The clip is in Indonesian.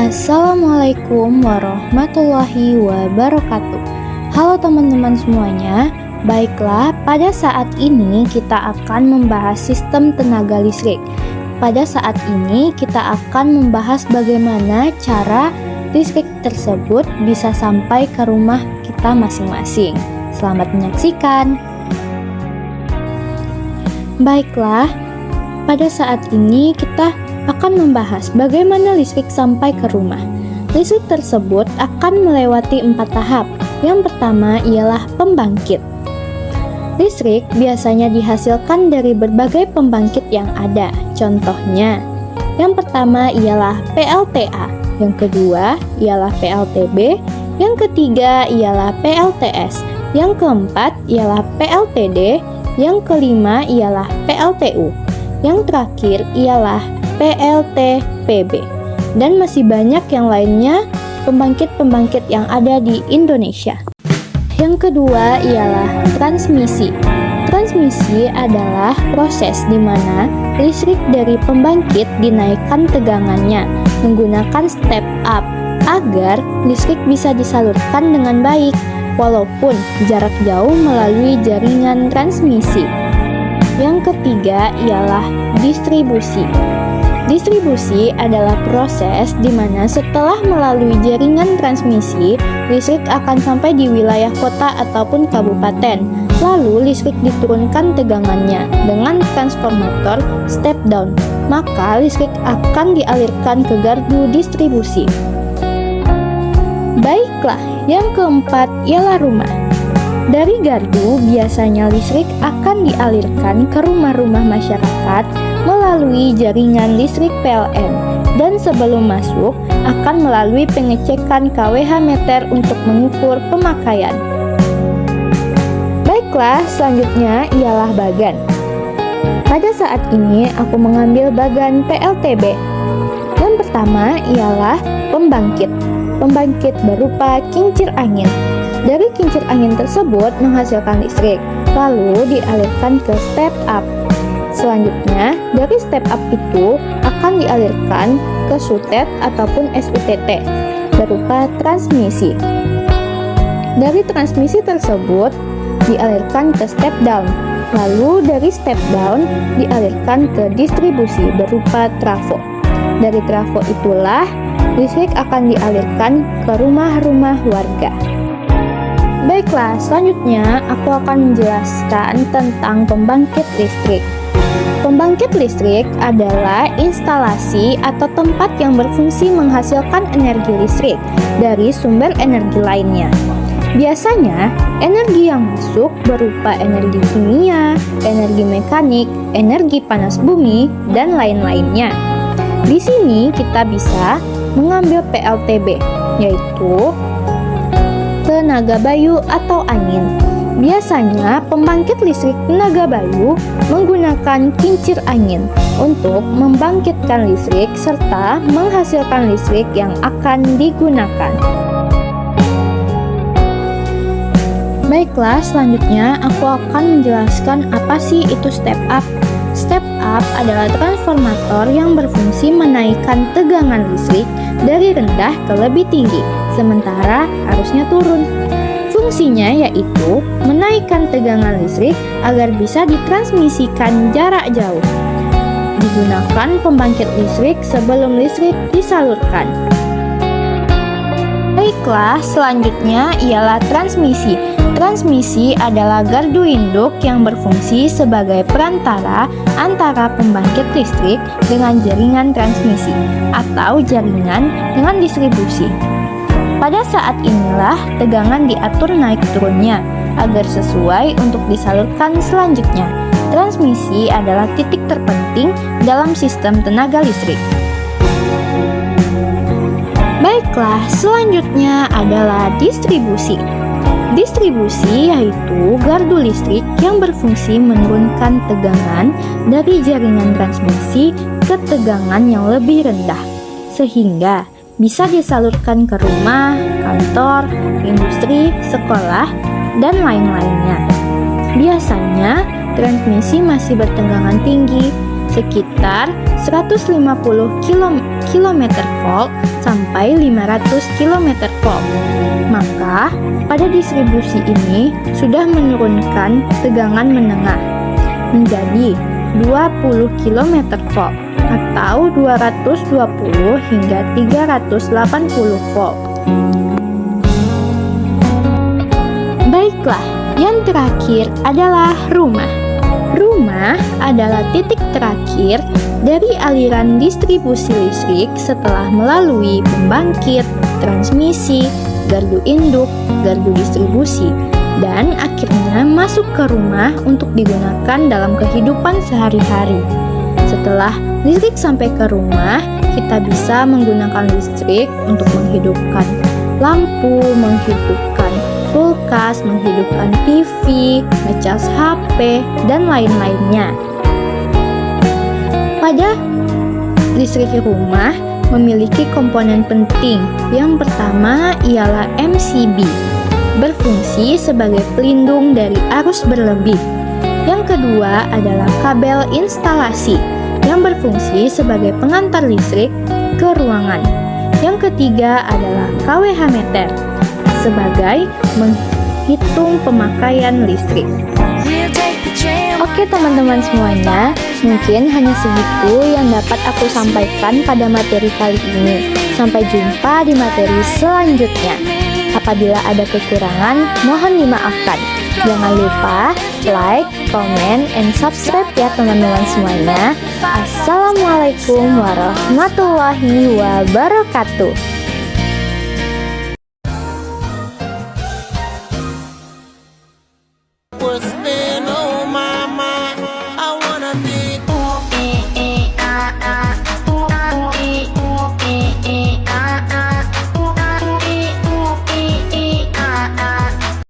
Assalamualaikum warahmatullahi wabarakatuh. Halo teman-teman semuanya. Baiklah, pada saat ini kita akan membahas sistem tenaga listrik. Pada saat ini kita akan membahas bagaimana cara listrik tersebut bisa sampai ke rumah kita masing-masing. Selamat menyaksikan. Baiklah, pada saat ini kita akan membahas bagaimana listrik sampai ke rumah. Listrik tersebut akan melewati 4 tahap. Yang pertama ialah pembangkit. Listrik biasanya dihasilkan dari berbagai pembangkit yang ada. Contohnya, yang pertama ialah PLTA, yang kedua ialah PLTB, yang ketiga ialah PLTS, yang keempat ialah PLTD, yang kelima ialah PLTU, yang terakhir ialah PLTPB, dan masih banyak yang lainnya pembangkit-pembangkit yang ada di Indonesia. Yang kedua ialah transmisi. Transmisi adalah proses di mana listrik dari pembangkit dinaikkan tegangannya menggunakan step up agar listrik bisa disalurkan dengan baik walaupun jarak jauh melalui jaringan transmisi. Yang ketiga ialah distribusi. Distribusi adalah proses di mana setelah melalui jaringan transmisi, listrik akan sampai di wilayah kota ataupun kabupaten. Lalu listrik diturunkan tegangannya dengan transformator step down, maka listrik akan dialirkan ke gardu distribusi. Baiklah, yang keempat ialah rumah. Dari gardu, biasanya listrik akan dialirkan ke rumah-rumah masyarakat melalui jaringan listrik PLN, dan sebelum masuk akan melalui pengecekan kWh meter untuk mengukur pemakaian. Baiklah, selanjutnya ialah bagan. Pada saat ini aku mengambil bagan PLTB. Yang pertama ialah pembangkit. Pembangkit berupa kincir angin. Dari kincir angin tersebut menghasilkan listrik, lalu dialirkan ke step up. Selanjutnya, dari step up itu akan dialirkan ke SUTET ataupun SUTT berupa transmisi. Dari transmisi tersebut dialirkan ke step down, lalu dari step down dialirkan ke distribusi berupa trafo. Dari trafo itulah listrik akan dialirkan ke rumah-rumah warga. Baiklah, selanjutnya aku akan menjelaskan tentang pembangkit listrik. Pembangkit listrik adalah instalasi atau tempat yang berfungsi menghasilkan energi listrik dari sumber energi lainnya. Biasanya, energi yang masuk berupa energi kimia, energi mekanik, energi panas bumi, dan lain-lainnya. Di sini kita bisa mengambil PLTB, yaitu tenaga bayu atau angin. Biasanya pembangkit listrik tenaga bayu menggunakan kincir angin untuk membangkitkan listrik serta menghasilkan listrik yang akan digunakan. Baiklah, selanjutnya aku akan menjelaskan apa sih itu step up. Step up adalah transformator yang berfungsi menaikkan tegangan listrik dari rendah ke lebih tinggi, sementara arusnya turun. Fungsinya yaitu menaikkan tegangan listrik agar bisa ditransmisikan jarak jauh. Digunakan pembangkit listrik sebelum listrik disalurkan. Baiklah, selanjutnya ialah transmisi. Transmisi adalah gardu induk yang berfungsi sebagai perantara antara pembangkit listrik dengan jaringan transmisi atau jaringan dengan distribusi. Pada saat inilah tegangan diatur naik turunnya agar sesuai untuk disalurkan selanjutnya. Transmisi adalah titik terpenting dalam sistem tenaga listrik. Baiklah, selanjutnya adalah distribusi. Distribusi yaitu gardu listrik yang berfungsi menurunkan tegangan dari jaringan transmisi ke tegangan yang lebih rendah, sehingga bisa disalurkan ke rumah, kantor, industri, sekolah, dan lain-lainnya. Biasanya, transmisi masih bertegangan tinggi, sekitar 150 km volt sampai 500 km volt. Maka, pada distribusi ini sudah menurunkan tegangan menengah menjadi 20 km volt atau 220 hingga 380 volt. Baiklah, yang terakhir adalah rumah. Rumah adalah titik terakhir dari aliran distribusi listrik setelah melalui pembangkit, transmisi, gardu induk, gardu distribusi, dan akhirnya masuk ke rumah untuk digunakan dalam kehidupan sehari-hari. Setelah listrik sampai ke rumah, kita bisa menggunakan listrik untuk menghidupkan lampu, menghidupkan kulkas, menghidupkan TV, ngecas HP, dan lain-lainnya. Pada listrik rumah memiliki komponen penting. Yang pertama ialah MCB, berfungsi sebagai pelindung dari arus berlebih. Yang kedua adalah kabel instalasi, yang berfungsi sebagai pengantar listrik ke ruangan. Yang ketiga adalah KWH meter, sebagai menghitung pemakaian listrik. Oke teman-teman semuanya, mungkin hanya segitu yang dapat aku sampaikan pada materi kali ini. Sampai jumpa di materi selanjutnya. Apabila ada kekurangan, mohon dimaafkan. Jangan lupa like, comment, and subscribe ya teman-teman semuanya. Assalamualaikum warahmatullahi wabarakatuh.